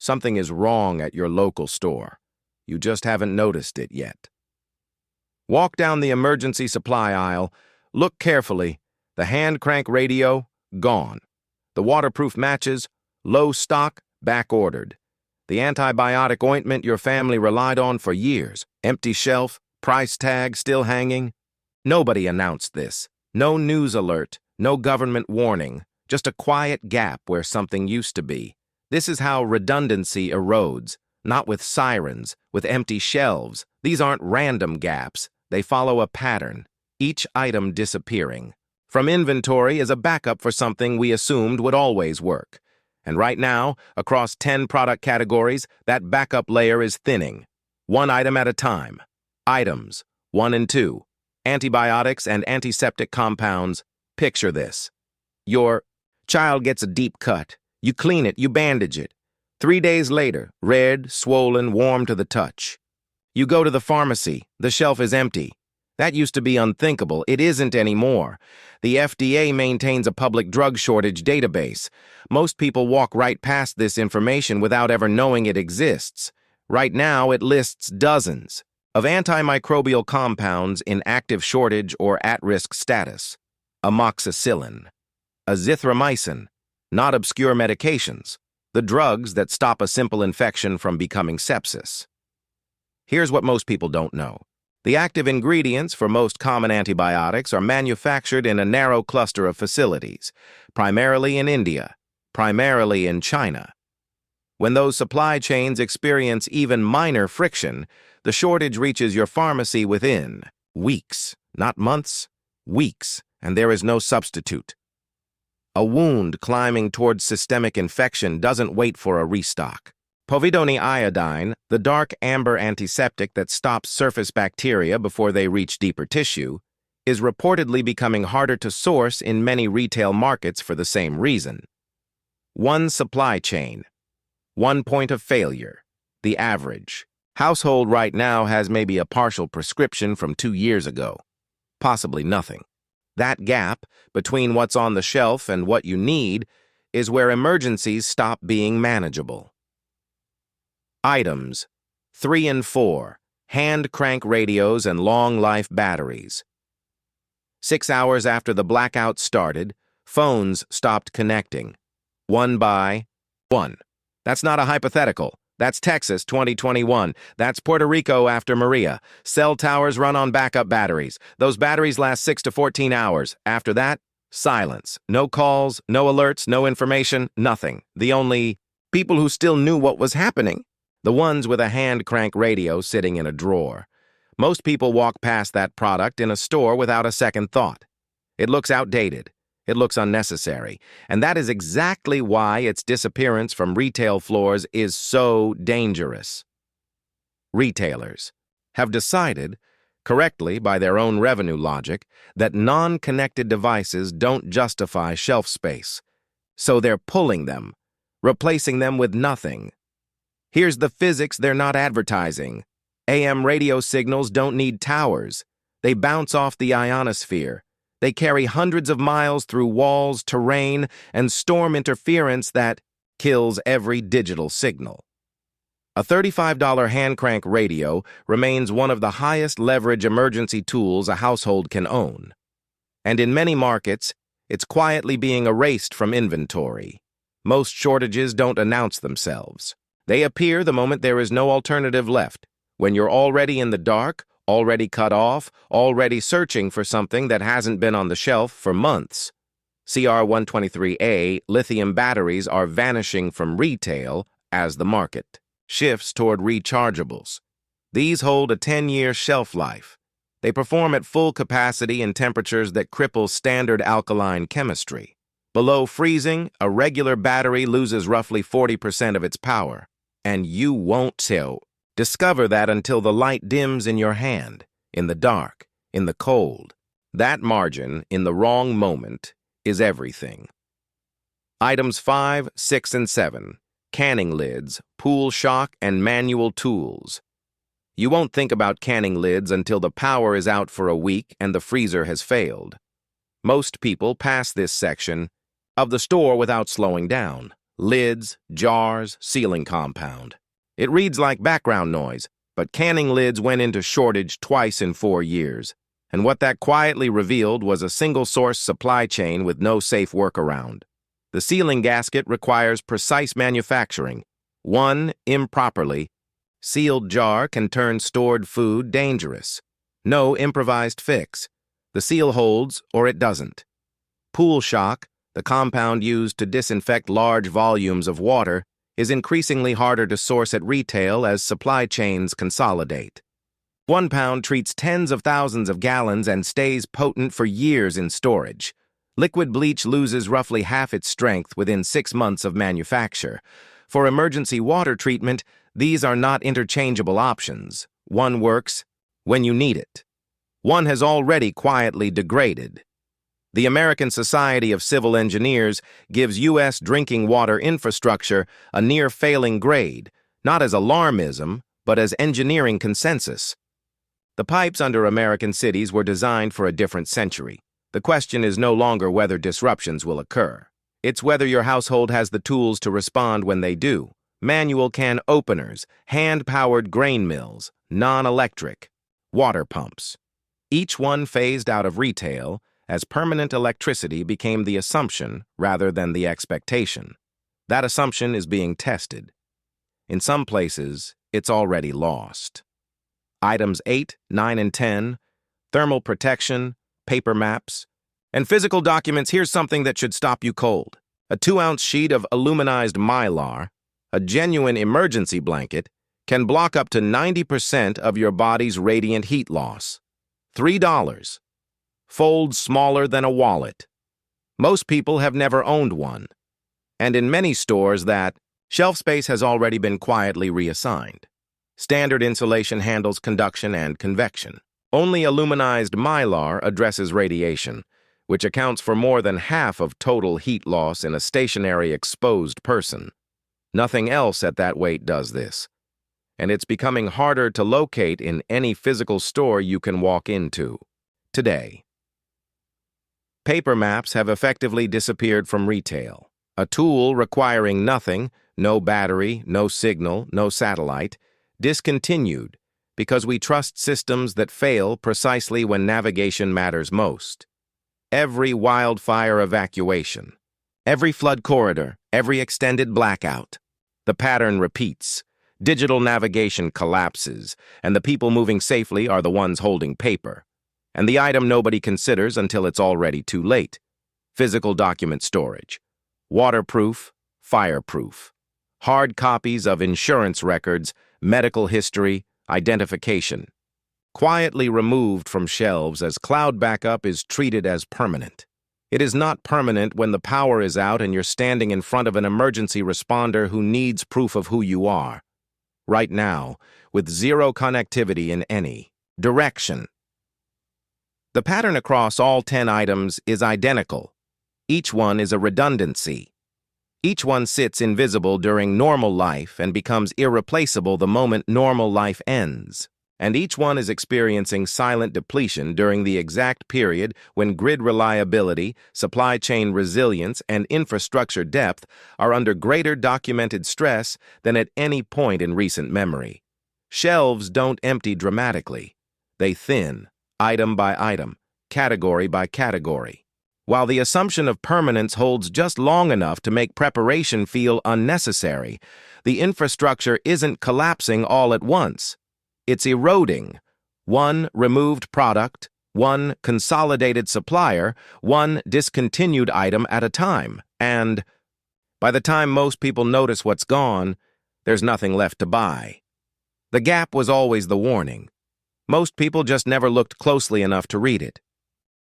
Something is wrong at your local store. You just haven't noticed it yet. Walk down the emergency supply aisle. Look carefully. The hand crank radio, gone. The waterproof matches, low stock, back-ordered. The antibiotic ointment your family relied on for years, empty shelf, price tag still hanging. Nobody announced this. No news alert, no government warning, just a quiet gap where something used to be. This is how redundancy erodes, not with sirens, with empty shelves. These aren't random gaps. They follow a pattern, each item disappearing. From inventory is a backup for something we assumed would always work. And right now, across 10 product categories, that backup layer is thinning. One item at a time. Items, 1 and 2. Antibiotics and antiseptic compounds. Picture this. Your child gets a deep cut. You clean it, you bandage it. 3 days later, red, swollen, warm to the touch. You go to the pharmacy. The shelf is empty. That used to be unthinkable. It isn't anymore. The FDA maintains a public drug shortage database. Most people walk right past this information without ever knowing it exists. Right now, it lists dozens of antimicrobial compounds in active shortage or at-risk status. Amoxicillin, azithromycin, not obscure medications, the drugs that stop a simple infection from becoming sepsis. Here's what most people don't know. The active ingredients for most common antibiotics are manufactured in a narrow cluster of facilities, primarily in India, primarily in China. When those supply chains experience even minor friction, the shortage reaches your pharmacy within weeks, not months, weeks, and there is no substitute. A wound climbing towards systemic infection doesn't wait for a restock. Povidone iodine, the dark amber antiseptic that stops surface bacteria before they reach deeper tissue, is reportedly becoming harder to source in many retail markets for the same reason. One supply chain, one point of failure, the average. Household right now has maybe a partial prescription from 2 years ago, possibly nothing. That gap between what's on the shelf and what you need is where emergencies stop being manageable. Items, 3 and 4, hand crank radios and long-life batteries. 6 hours after the blackout started, phones stopped connecting. 1 by 1. That's not a hypothetical. That's Texas 2021. That's Puerto Rico after Maria. Cell towers run on backup batteries. Those batteries last 6 to 14 hours. After that, silence. No calls, no alerts, no information, nothing. The only people who still knew what was happening. The ones with a hand crank radio sitting in a drawer. Most people walk past that product in a store without a second thought. It looks outdated. It looks unnecessary. And that is exactly why its disappearance from retail floors is so dangerous. Retailers have decided, correctly by their own revenue logic, that non-connected devices don't justify shelf space. So they're pulling them, replacing them with nothing. Here's the physics they're not advertising. AM radio signals don't need towers. They bounce off the ionosphere. They carry hundreds of miles through walls, terrain, and storm interference that kills every digital signal. A $35 hand crank radio remains one of the highest leverage emergency tools a household can own. And in many markets, it's quietly being erased from inventory. Most shortages don't announce themselves. They appear the moment there is no alternative left, when you're already in the dark, already cut off, already searching for something that hasn't been on the shelf for months. CR123A lithium batteries are vanishing from retail as the market shifts toward rechargeables. These hold a 10-year shelf life. They perform at full capacity in temperatures that cripple standard alkaline chemistry. Below freezing, a regular battery loses roughly 40% of its power. And you won't discover that until the light dims in your hand, in the dark, in the cold. That margin, in the wrong moment, is everything. Items 5, 6, and 7. Canning lids, pool shock, and manual tools. You won't think about canning lids until the power is out for a week and the freezer has failed. Most people pass this section of the store without slowing down. lids, jars, sealing compound. It reads like background noise, but canning lids went into shortage twice in 4 years. And what that quietly revealed was a single-source supply chain with no safe workaround. The sealing gasket requires precise manufacturing. One improperly sealed jar can turn stored food dangerous. No improvised fix. The seal holds or it doesn't. Pool shock, the compound used to disinfect large volumes of water, is increasingly harder to source at retail as supply chains consolidate. 1 pound treats tens of thousands of gallons and stays potent for years in storage. Liquid bleach loses roughly half its strength within 6 months of manufacture. For emergency water treatment, these are not interchangeable options. One works when you need it. One has already quietly degraded. The American Society of Civil Engineers gives U.S. drinking water infrastructure a near-failing grade, not as alarmism, but as engineering consensus. The pipes under American cities were designed for a different century. The question is no longer whether disruptions will occur. It's whether your household has the tools to respond when they do. Manual can openers, hand-powered grain mills, non-electric, water pumps. Each one phased out of retail as permanent electricity became the assumption rather than the expectation. That assumption is being tested. In some places, it's already lost. Items 8, 9, and 10, thermal protection, paper maps, and physical documents. Here's something that should stop you cold. A 2-ounce sheet of aluminized mylar, a genuine emergency blanket, can block up to 90% of your body's radiant heat loss. $3. Folds smaller than a wallet. Most people have never owned one. And in many stores that shelf space has already been quietly reassigned. Standard insulation handles conduction and convection. Only aluminized mylar addresses radiation, which accounts for more than half of total heat loss in a stationary exposed person. Nothing else at that weight does this. And it's becoming harder to locate in any physical store you can walk into today. Paper maps have effectively disappeared from retail. A tool requiring nothing, no battery, no signal, no satellite, discontinued because we trust systems that fail precisely when navigation matters most. Every wildfire evacuation, every flood corridor, every extended blackout. The pattern repeats. Digital navigation collapses, and the people moving safely are the ones holding paper. And the item nobody considers until it's already too late. Physical document storage. Waterproof, fireproof. Hard copies of insurance records, medical history, identification. Quietly removed from shelves as cloud backup is treated as permanent. It is not permanent when the power is out and you're standing in front of an emergency responder who needs proof of who you are. Right now, with zero connectivity in any direction. The pattern across all 10 items is identical. Each one is a redundancy. Each one sits invisible during normal life and becomes irreplaceable the moment normal life ends. And each one is experiencing silent depletion during the exact period when grid reliability, supply chain resilience, and infrastructure depth are under greater documented stress than at any point in recent memory. Shelves don't empty dramatically. They thin, item by item, category by category. While the assumption of permanence holds just long enough to make preparation feel unnecessary, the infrastructure isn't collapsing all at once. It's eroding. One removed product, one consolidated supplier, one discontinued item at a time. And by the time most people notice what's gone, there's nothing left to buy. The gap was always the warning. Most people just never looked closely enough to read it.